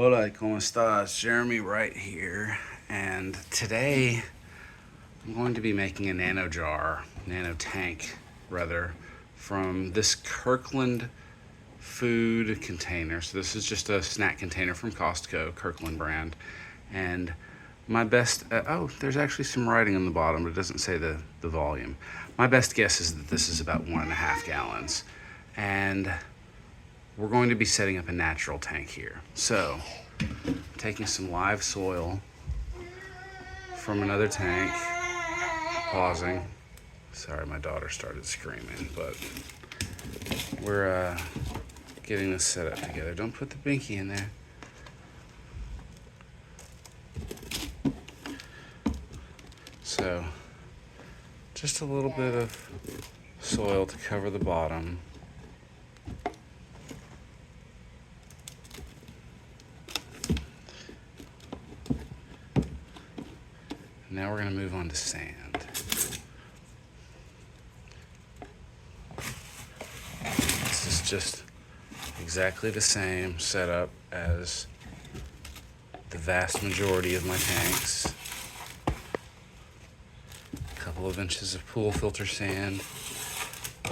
Hola, ¿cómo estás? Jeremy right here, and today I'm going to be making a nano tank rather, from this Kirkland food container. So this is just a snack container from Costco, Kirkland brand, and my best, there's actually some writing on the bottom, but it doesn't say the volume. My best guess is that this is about 1.5 gallons, and we're going to be setting up a natural tank here. So, I'm taking some live soil from another tank, pausing. Sorry, my daughter started screaming, but we're getting this set up together. Don't put the binky in there. So, just a little bit of soil to cover the bottom. Now we're going to move on to sand. This is just exactly the same setup as the vast majority of my tanks. A couple of inches of pool filter sand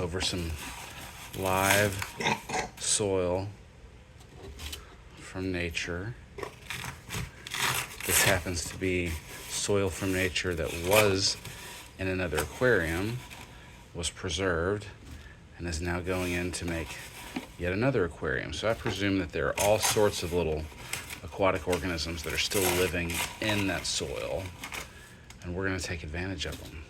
over some live soil from nature. This happens to be soil from nature that was in another aquarium, was preserved, and is now going in to make yet another aquarium. So I presume that there are all sorts of little aquatic organisms that are still living in that soil, and we're going to take advantage of them.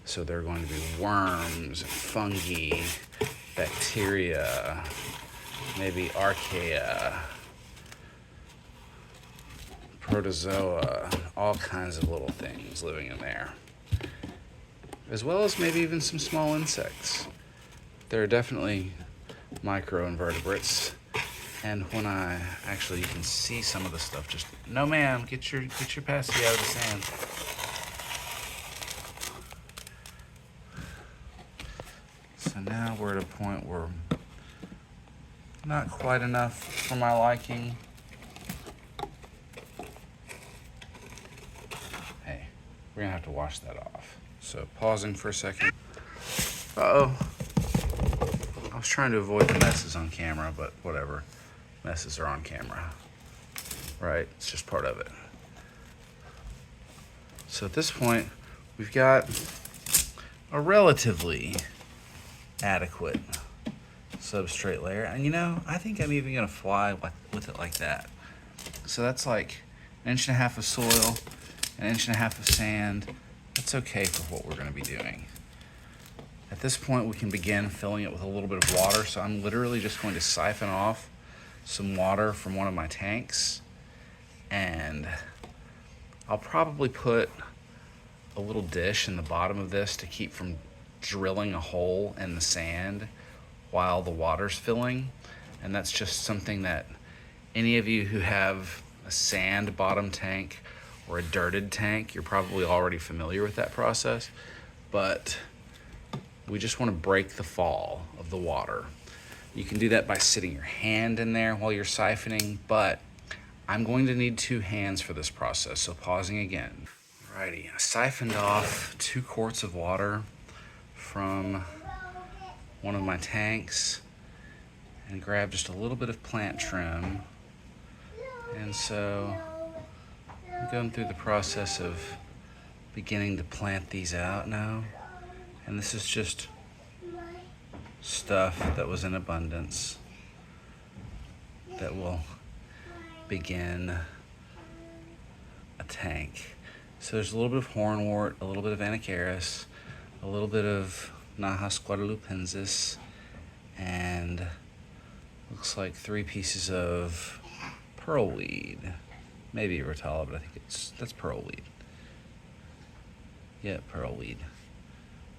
So there are going to be worms, fungi, bacteria, maybe archaea, protozoa, all kinds of little things living in there, as well as maybe even some small insects. There are definitely microinvertebrates, and when you can see some of the stuff. Just no, ma'am, get your passy out of the sand. So now we're at a point where not quite enough for my liking. We're gonna have to wash that off. So pausing for a second. Uh-oh. I was trying to avoid the messes on camera, but whatever. Messes are on camera, right? It's just part of it. So at this point, we've got a relatively adequate substrate layer. And I think I'm even gonna fly with it like that. So that's like 1.5 inches of soil, 1.5 inches of sand. That's okay for what we're going to be doing. At this point, we can begin filling it with a little bit of water. So I'm literally just going to siphon off some water from one of my tanks, and I'll probably put a little dish in the bottom of this to keep from drilling a hole in the sand while the water's filling. And that's just something that any of you who have a sand bottom tank or a dirted tank, you're probably already familiar with that process, but we just want to break the fall of the water. You can do that by sitting your hand in there while you're siphoning, but I'm going to need 2 hands for this process, so pausing again. Alrighty, I siphoned off 2 quarts of water from one of my tanks and grabbed just a little bit of plant trim, and so I'm going through the process of beginning to plant these out now. And this is just stuff that was in abundance that will begin a tank. So there's a little bit of hornwort, a little bit of anacharis, a little bit of Nahas guadalupensis, and looks like 3 pieces of pearlweed. Maybe Rotala, but I think that's pearlweed. Yeah, pearlweed.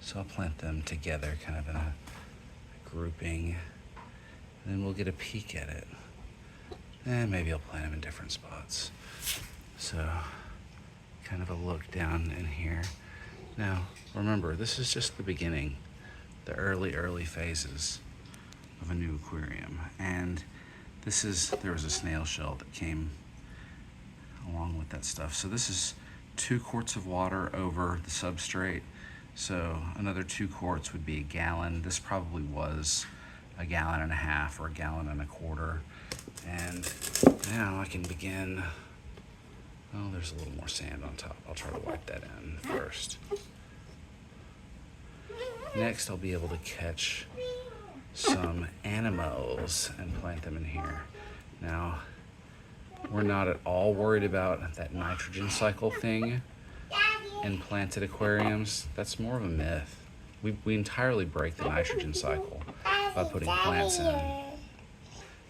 So I'll plant them together, kind of in a grouping, and then we'll get a peek at it. And maybe I'll plant them in different spots. So, kind of a look down in here. Now, remember, this is just the beginning, the early phases of a new aquarium. And there was a snail shell that came along with that stuff. So this is 2 quarts of water over the substrate. So another 2 quarts would be a gallon. This probably was a gallon and a half or a gallon and a quarter. And now I can begin. Oh, there's a little more sand on top. I'll try to wipe that in first. Next, I'll be able to catch some animals and plant them in here. Now, we're not at all worried about that nitrogen cycle thing in planted aquariums. That's more of a myth. We entirely break the nitrogen cycle by putting plants in.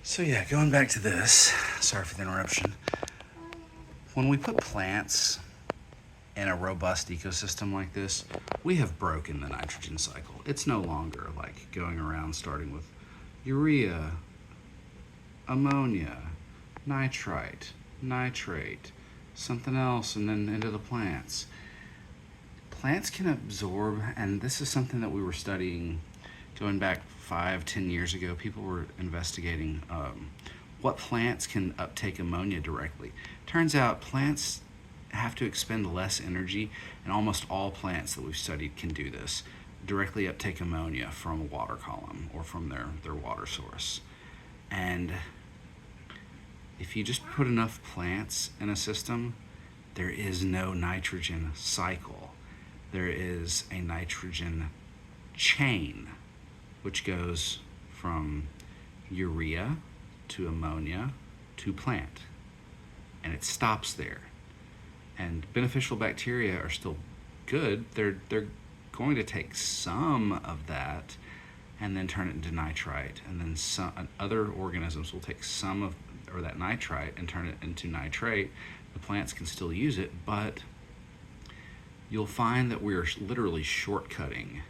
So yeah, going back to this, sorry for the interruption. When we put plants in a robust ecosystem like this, we have broken the nitrogen cycle. It's no longer like going around starting with urea, ammonia, nitrite, nitrate, something else, and then into the plants. Plants can absorb, and this is something that we were studying going back 5-10 years ago. People were investigating what plants can uptake ammonia directly. Turns out plants have to expend less energy, and almost all plants that we've studied can do this. Directly uptake ammonia from a water column or from their water source. And if you just put enough plants in a system, there is no nitrogen cycle. There is a nitrogen chain, which goes from urea to ammonia to plant. And it stops there. And beneficial bacteria are still good. They're going to take some of that and then turn it into nitrite. And then some other organisms will take some of or that nitrite and turn it into nitrate. The plants can still use it, but you'll find that we're literally shortcutting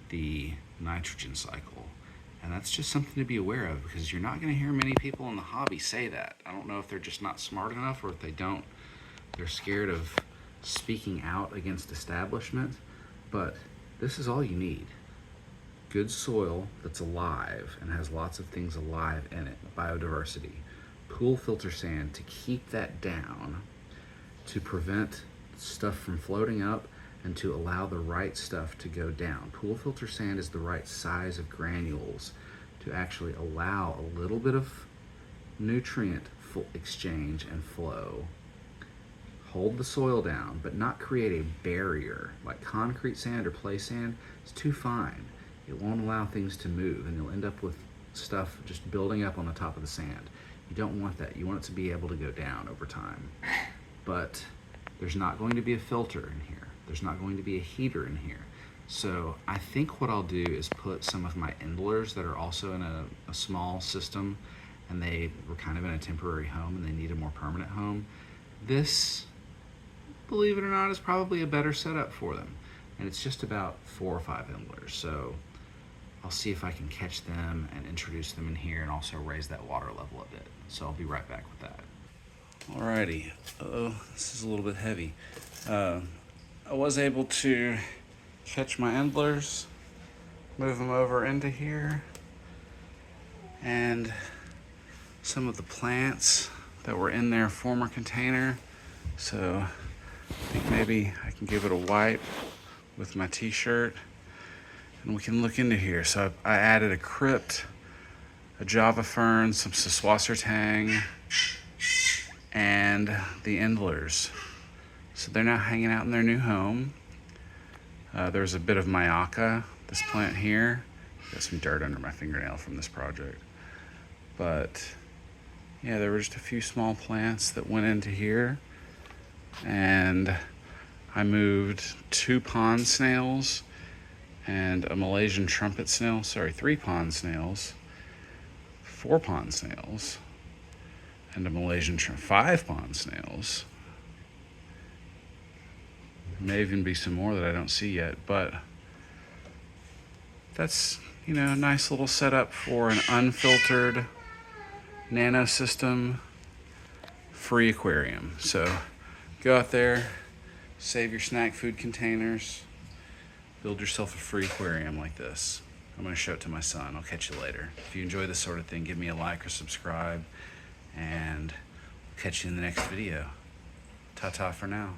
the nitrogen cycle. And that's just something to be aware of, because you're not going to hear many people in the hobby say that. I don't know if they're just not smart enough, or if they're scared of speaking out against establishment, but this is all you need. Good soil that's alive and has lots of things alive in it, biodiversity. Pool filter sand to keep that down, to prevent stuff from floating up and to allow the right stuff to go down. Pool filter sand is the right size of granules to actually allow a little bit of nutrient exchange and flow. Hold the soil down, but not create a barrier. Like concrete sand or play sand is too fine. It won't allow things to move, and you'll end up with stuff just building up on the top of the sand. You don't want that. You want it to be able to go down over time. But there's not going to be a filter in here. There's not going to be a heater in here. So I think what I'll do is put some of my Endlers that are also in a small system, and they were kind of in a temporary home and they need a more permanent home. This, believe it or not, is probably a better setup for them. And it's just about 4 or 5 Endlers. So I'll see if I can catch them and introduce them in here and also raise that water level a bit. So I'll be right back with that. Alrighty, this is a little bit heavy. I was able to catch my Endlers, move them over into here, and some of the plants that were in their former container. So I think maybe I can give it a wipe with my t-shirt and we can look into here. So I added a crypt, a Java fern, some Sußwassertang, and the Endlers. So they're now hanging out in their new home. There's a bit of Mayaca, this plant here. Got some dirt under my fingernail from this project. But yeah, there were just a few small plants that went into here. And I moved 2 pond snails and a Malaysian trumpet snail. 3 pond snails, 4 pond snails, and a Malaysian 5 pond snails. May even be some more that I don't see yet, but that's, a nice little setup for an unfiltered nano system free aquarium. So go out there, save your snack food containers, build yourself a free aquarium like this. I'm going to show it to my son. I'll catch you later. If you enjoy this sort of thing, give me a like or subscribe, and catch you in the next video. Ta-ta for now.